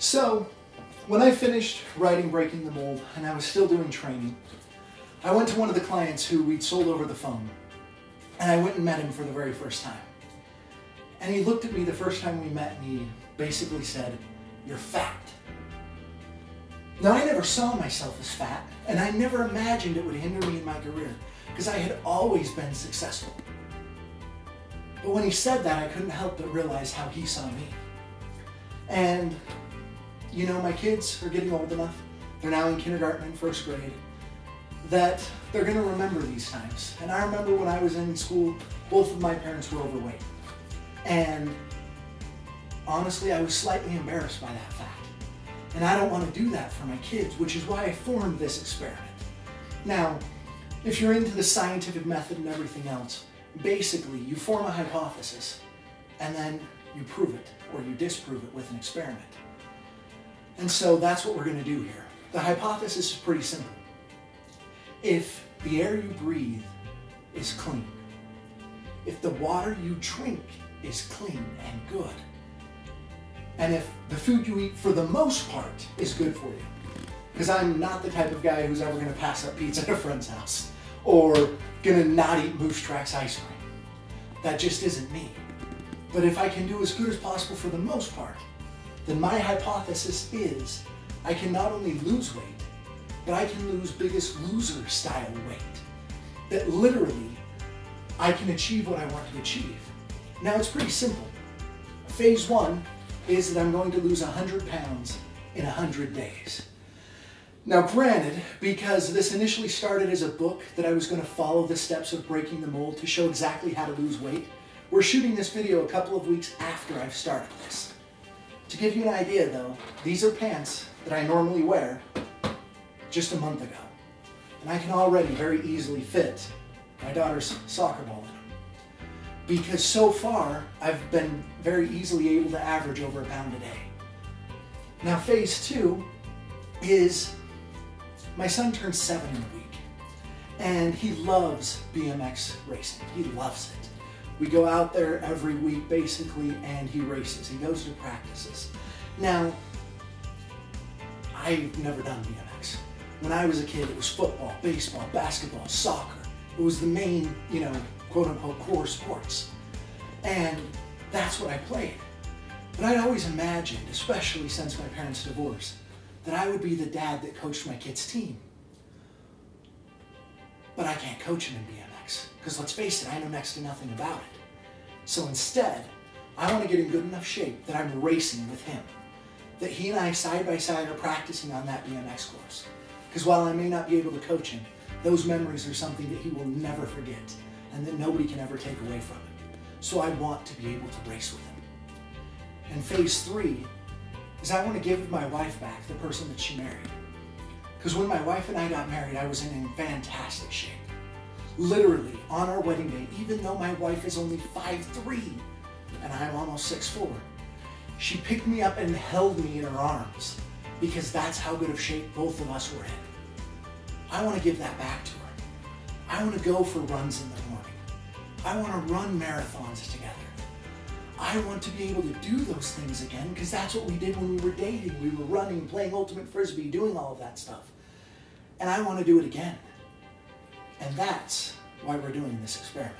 So, when I finished writing Breaking the Mold and I was still doing training, I went to one of the clients who we'd sold over the phone, and I went and met him for the very first time. And he looked at me the first time we met and he basically said, "You're fat." Now, I never saw myself as fat, and I never imagined it would hinder me in my career because I had always been successful. But when he said that, I couldn't help but realize how he saw me. And, you know, my kids are getting old enough, they're now in kindergarten and first grade, that they're going to remember these times. And I remember when I was in school, both of my parents were overweight. And honestly, I was slightly embarrassed by that fact. And I don't want to do that for my kids, which is why I formed this experiment. Now, if you're into the scientific method and everything else, basically you form a hypothesis and then you prove it or you disprove it with an experiment. And so that's what we're going to do here. The hypothesis is pretty simple. If the air you breathe is clean, if the water you drink is clean and good, and if the food you eat for the most part is good for you, because I'm not the type of guy who's ever going to pass up pizza at a friend's house or going to not eat Moose Tracks ice cream. That just isn't me. But if I can do as good as possible for the most part, then my hypothesis is I can not only lose weight, but I can lose Biggest Loser style weight. That literally I can achieve what I want to achieve. Now it's pretty simple. Phase 1 is that I'm going to lose 100 pounds in 100 days. Now granted, because this initially started as a book that I was going to follow the steps of breaking the mold to show exactly how to lose weight, we're shooting this video a couple of weeks after I've started this. To give you an idea though, these are pants that I normally wear just a month ago. And I can already very easily fit my daughter's soccer ball in them. Because so far, I've been very easily able to average over a pound a day. Now phase 2 is my son turns 7 in a week. And he loves BMX racing. He loves it. We go out there every week basically and he races. He goes to practices. Now, I've never done BMX. When I was a kid, it was football, baseball, basketball, soccer. It was the main, quote unquote, core sports. And that's what I played. But I'd always imagined, especially since my parents' divorce, that I would be the dad that coached my kid's team. But I can't coach him in BMX, because let's face it, I know next to nothing about it. So instead, I want to get in good enough shape that I'm racing with him. That he and I side by side are practicing on that BMX course. Because while I may not be able to coach him, those memories are something that he will never forget and that nobody can ever take away from him. So I want to be able to race with him. And phase 3 is I want to give my wife back, the person that she married. Because when my wife and I got married, I was in fantastic shape. Literally, on our wedding day, even though my wife is only 5'3", and I'm almost 6'4", she picked me up and held me in her arms because that's how good of shape both of us were in. I want to give that back to her. I want to go for runs in the morning. I want to run marathons together. I want to be able to do those things again because that's what we did when we were dating. We were running, playing ultimate frisbee, doing all of that stuff. And I want to do it again. And that's why we're doing this experiment.